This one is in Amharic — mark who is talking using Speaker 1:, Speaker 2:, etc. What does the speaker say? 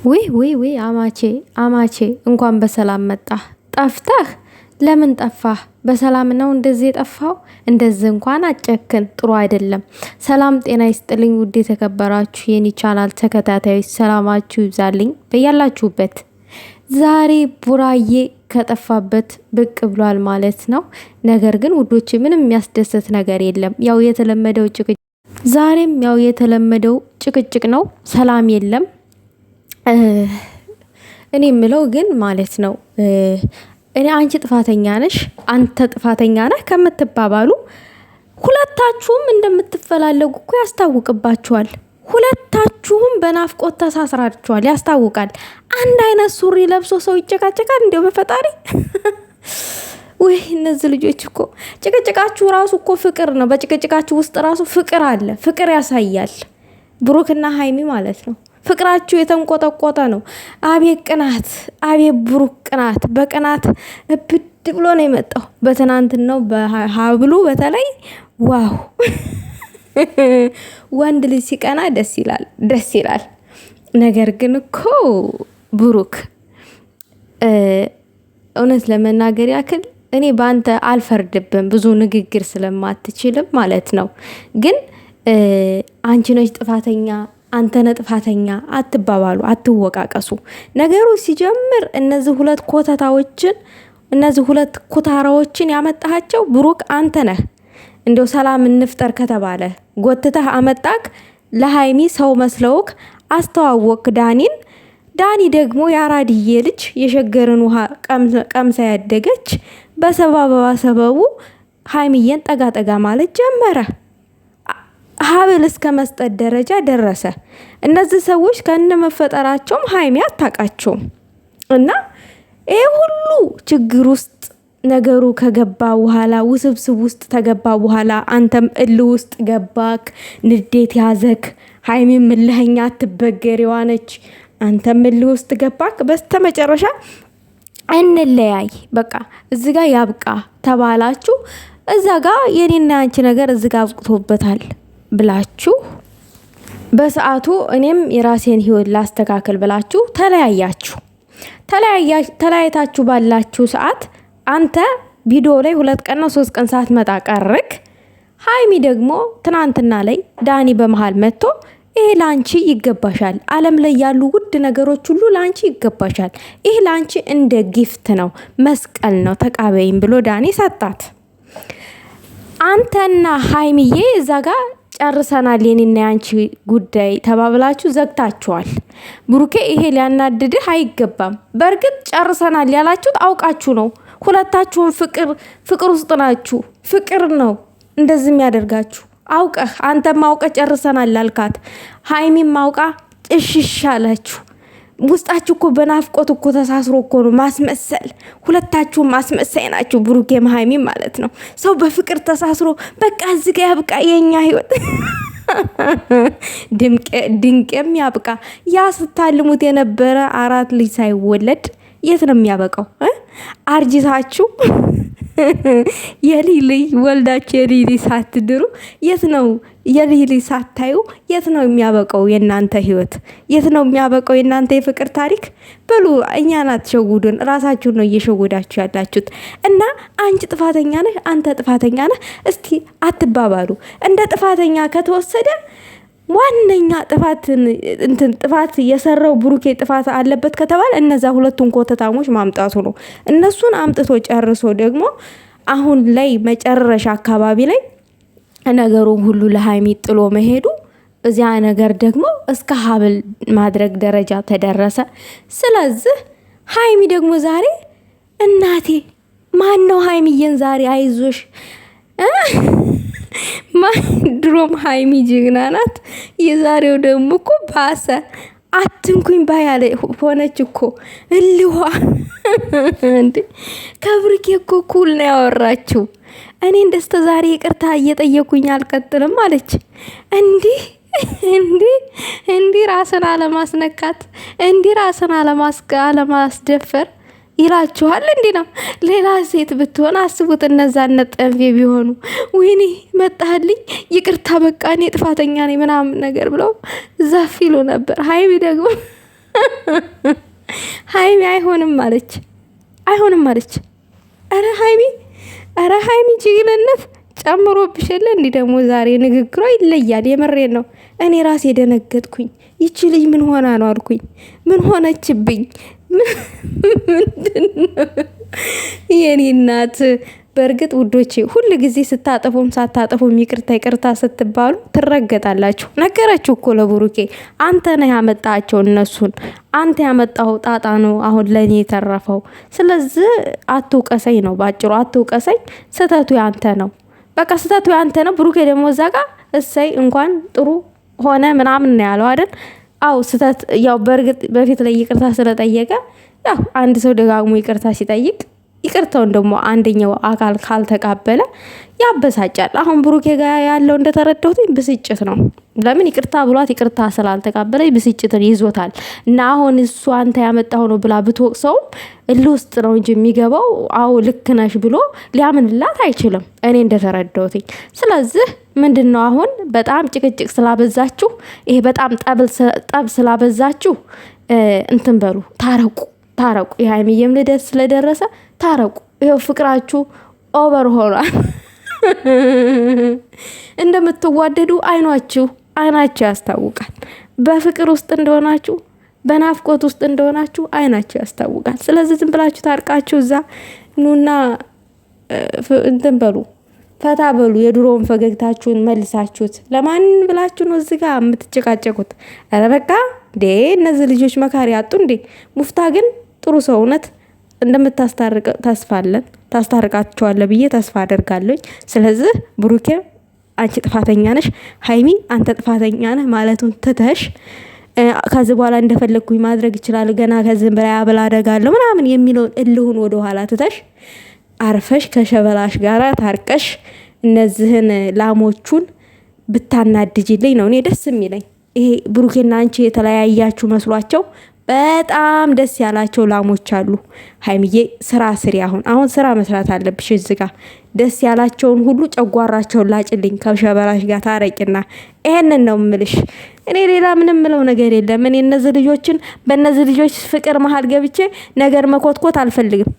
Speaker 1: ውይ አማቼ እንኳን በሰላም መጣህ። ጠፍተህ ለምን ጠፋህ? በሰላም ነው እንደዚህ የጠፋው? እንደዚህ እንኳን አጨክን፣ ጥሩ አይደለም። ሰላም ጤና ይስጥልኝ ውድ የተከበራችሁ የኔ ቻናል ተከታታዮች ሰላማችሁ ይብዛልኝ በያላችሁበት። ዛሬ ቡራዬ ከጠፋበት ብቅ ብሏል ማለት ነው። ነገር ግን ውዶች ምንም የሚያስደስት ነገር የለም። ዛሬም ያው የተለመደው ጭቅጭቅ ነው። ሰላም የለም። እኔ የምለው ግን ማለት ነው እኔ አንቺ ጥፋተኛ ነሽ አንተ ጥፋተኛ ነህ ከምትባባሉ ሁለታችሁም እንደምትፈላለጉ እኮ ያስታውቅባችኋል። ሁለታችሁም በናፍቆት ተሳስራችኋል፣ ያስታውቃል። አንድ አይነት ሱሪ ለብሶ ሰው ይጨቃጨቃል እንደው በፈጣሪ ወይ እነዚህ ልጆች እኮ ጭቅጭቃችሁ ራሱ እኮ ፍቅር ነው። በጭቅጭቃችሁ ውስጥ ራሱ ፍቅር አለ፣ ፍቅር ያሳያል። ብሩክና ሃይሚ ማለት ነው። ፍቅራችሁ የተንቆጠቆጠ ነው። አቤት ቅናት፣ አቤት ብሩክ ቅናት። በቅናት እብድ ብሎ ነው የመጣው። በትናንትናው በሀብሉ በተለይ ዋው ወንድ ልጅ ሲቀና ደስ ይላል። ነገር ግን እኮ ብሩክ እውነት ለመናገር ያክል እኔ በአንተ አልፈርድብም፣ ብዙ ንግግር ስለማትችልም ማለት ነው። ግን አንቺ ነሽ ጥፋተኛ አንተ ነህ ጥፋተኛ አትባባሉ፣ አትወቃቀሱ። ነገሩ ሲጀምር እነዚህ ሁለት ኩታራዎችን ያመጣሃቸው ብሩክ አንተ ነህ። እንደው ሰላም እንፍጠር ከተባለ ጎትተህ አመጣክ። ለሃይሚ ሰው መስለውክ አስተዋወቅ ዳኒን። ዳኒ ደግሞ የአራድዬ ልጅ የሸገርን ውሃ ቀምሳ ያደገች በሰበቡ ሃይሚዬን ጠጋ ማለት ጀመረ። ሀብል እስከ መስጠት ደረጃ ደረሰ። እነዚህ ሰዎች ከነ መፈጠራቸውም ሃይሚ አታውቃቸውም። እና ይሄ ሁሉ ችግር ውስጥ ነገሩ ከገባ በኋላ ውስብስብ ውስጥ ተገባ በኋላ አንተም እልህ ውስጥ ገባክ፣ ንዴት ያዘክ። ሃይሚም እልህኛ አትበገሬዋ ነች። አንተም እልህ ውስጥ ገባክ። በስተመጨረሻ እንለያይ በቃ እዚህ ጋር ያብቃ ተባላችሁ። እዛ ጋር የኔና አንቺ ነገር እዚህ ጋር አብቅቶበታል ብላችሁ በሰዓቱ እኔም የራሴን ህይወት ላስተካከል ብላችሁ ተለያይታችሁ ባላችሁ ሰዓት አንተ ቪዲዮ ላይ 2 ቀን ነው 3 ቀን ሳትመጣ ቀርክ። ሃይሚ ደግሞ ትናንትና ላይ ዳኒ በመሃል መጥቶ ይሄ ላንቺ ይገባሻል፣ ዓለም ላይ ያሉ ውድ ነገሮች ሁሉ ላንቺ ይገባሻል፣ ይሄ ላንቺ እንደ ጊፍት ነው፣ መስቀል ነው፣ ተቃበይም ብሎ ዳኒ ሰጣት። አንተና ሃይሚዬ እዛ ጋር ጨርሰናል፣ የኔና ያንቺ ጉዳይ ተባብላችሁ ዘግታችኋል። ብሩኬ ይሄ ሊያናድድህ አይገባም። በእርግጥ ጨርሰናል ያላችሁት አውቃችሁ ነው። ሁለታችሁም ፍቅር ውስጥ ናችሁ። ፍቅር ነው እንደዚህ የሚያደርጋችሁ። አውቀህ አንተም አውቀህ ጨርሰናል ላልካት ሃይሚም አውቃ እሽሽ አላችሁ። ውስጣችሁ እኮ በናፍቆት እኮ ተሳስሮ እኮ ነው ማስመሰል። ሁለታችሁም ማስመሳይ ናችሁ፣ ብሩኬም ሃይሚም ማለት ነው። ሰው በፍቅር ተሳስሮ በቃ እዚህ ጋር ያብቃ የኛ ህይወት ድንቄም ያብቃ። ያ ስታልሙት የነበረ 4 ልጅ ሳይወለድ የት ነው የሚያበቃው? አርጅታችሁ የልጅ ወልዳችሁ የልጅ ሳትድሩ የት ነው የልጅ ሳታዩ የት ነው የሚያበቃው የናንተ ህይወት? የት ነው የሚያበቃው የናንተ የፍቅር ታሪክ? በሉ እኛን አትሸውዱን፣ ራሳችሁን ነው እየሸወዳችሁ ያላችሁት። እና አንቺ ጥፋተኛ ነህ አንተ ጥፋተኛ ነህ እስቲ አትባባሉ። እንደ ጥፋተኛ ከተወሰደ ዋነኛ ጥፋት የሰራው ብሩኬ ጥፋት አለበት ከተባለ እነዛ ሁለቱን ኮተታሞች ማምጣቱ ነው። እነሱን አምጥቶ ጨርሶ ደግሞ አሁን ላይ መጨረሻ አካባቢ ላይ ነገሩን ሁሉ ለሃይሚ ጥሎ መሄዱ፣ እዚያ ነገር ደግሞ እስከ ሀብል ማድረግ ደረጃ ተደረሰ። ስለዚህ ሃይሚ ደግሞ ዛሬ እናቴ ማን ነው ሃይሚዬን ዛሬ አይዞሽ ድሮም ሃይሚ ጀግና ናት። የዛሬው ደግሞ እኮ ባሰ። አትንኩኝ ባያለ ሆነች እኮ እልዋ እንዴ! ከብሩኬ እኮ ኩል ነው ያወራችው። እኔ እንደስተ ዛሬ ይቅርታ እየጠየኩኝ አልቀጥልም አለች። እንዲህ ራስን አለማስነካት፣ እንዲህ ራስን አለማስደፈር ይላችኋል። እንዲህ ነው። ሌላ ሴት ብትሆን አስቡት፣ እነዛ ነጠንፌ ቢሆኑ ወይኔ መጣልኝ ይቅርታ በቃ እኔ ጥፋተኛ ነኝ ምናምን ነገር ብለው ዛፍ ይሉ ነበር። ሃይሚ ደግሞ ሀይሚ አይሆንም አለች። ኧረ ሀይሚ ጅግንነት ጨምሮብሽ የለ እንዲህ ደግሞ ዛሬ ንግግሯ ይለያል። የመሬን ነው። እኔ ራሴ ደነገጥኩኝ። ይቺ ልጅ ምን ሆና ነው አልኩኝ። ምን ሆነችብኝ? ምንድነው የኔ እናት? በእርግጥ ውዶቼ ሁል ጊዜ ስታጠፉም ሳታጠፉም ይቅርታ ስትባሉ ትረገጣላችሁ። ነገረችው እኮ ለብሩኬ፣ አንተ ነህ ያመጣቸው እነሱን። አንተ ያመጣው ጣጣ ነው አሁን ለእኔ የተረፈው። ስለዚህ አትውቀሰኝ ነው ባጭሩ፣ አትውቀሰኝ። ስህተቱ ያንተ ነው። በቃ ስህተቱ ያንተ ነው። ብሩኬ ደግሞ እዛ ጋር እሰይ እንኳን ጥሩ ሆነ ምናምን ነው ያለው አይደል? አው ስህተት ያው በእርግጥ በፊት ላይ ይቅርታ ስለጠየቀ ያው አንድ ሰው ደጋግሞ ይቅርታ ሲጠይቅ ይቅርታውን ደግሞ አንደኛው አካል ካልተቀበለ ያበሳጫል። አሁን ብሩኬ ጋር ያለው እንደተረዳሁት ብስጭት ነው። ለምን ይቅርታ ብሏት ይቅርታ ስላልተቀበለ ብስጭትን ይዞታል። እና አሁን እሱ አንተ ያመጣው ነው ብላ ብትወቅሰውም እልህ ውስጥ ነው እንጂ የሚገባው አው ልክ ነሽ ብሎ ሊያምንላት አይችልም፣ እኔ እንደተረዳሁት። ስለዚህ ምንድነው አሁን በጣም ጭቅጭቅ ስላበዛችሁ፣ ይሄ በጣም ጠብ ስላበዛችሁ እንትን በሉ፣ ታረቁ። የሀይሚዬም ልደት ስለደረሰ ታረቁ። ይኸው ፍቅራችሁ ኦቨር ሆኗል። እንደምትዋደዱ አይናችሁ ያስታውቃል። በፍቅር ውስጥ እንደሆናችሁ፣ በናፍቆት ውስጥ እንደሆናችሁ አይናችሁ ያስታውቃል። ስለዚህ ዝም ብላችሁ ታርቃችሁ እዛ ኑና እንትን በሉ፣ ፈታ በሉ። የድሮውን ፈገግታችሁን መልሳችሁት ለማን ብላችሁ ነው እዚህ ጋር የምትጨቃጨቁት? ኧረ በቃ እንዴ! እነዚህ ልጆች መካሪ አጡ እንዴ! ሙፍታ ግን ጥሩ ሰው፣ እውነት እንደምታስታርቅ ተስፋ አለን። ታስታርቃቸዋለህ ብዬ ተስፋ አደርጋለሁ። ስለዚህ ብሩኬ አንቺ ጥፋተኛ ነሽ፣ ሀይሚ አንተ ጥፋተኛ ነህ ማለቱን ትተሽ ከዚህ በኋላ እንደፈለግኩኝ ማድረግ ይችላል፣ ገና ከዚህ በላይ አበላ አደርጋለሁ ምናምን የሚለውን እልሁን ወደ ኋላ ትተሽ አርፈሽ ከሸበላሽ ጋራ ታርቀሽ እነዚህን ላሞቹን ብታናድጅልኝ ነው እኔ ደስ የሚለኝ። ይሄ ብሩኬና አንቺ የተለያያችሁ መስሏቸው በጣም ደስ ያላቸው ላሞች አሉ። ሀይሚዬ ስራ ስሪ። አሁን ስራ መስራት አለብሽ። እዚህ ጋር ደስ ያላቸውን ሁሉ ጨጓራቸውን ላጭልኝ፣ ከሸበላሽ ጋር ታረቂና ይሄንን ነው ምልሽ። እኔ ሌላ ምንም ምለው ነገር የለም። እኔ በእነዚህ ልጆች ፍቅር መሀል ገብቼ ነገር መኮትኮት አልፈልግም።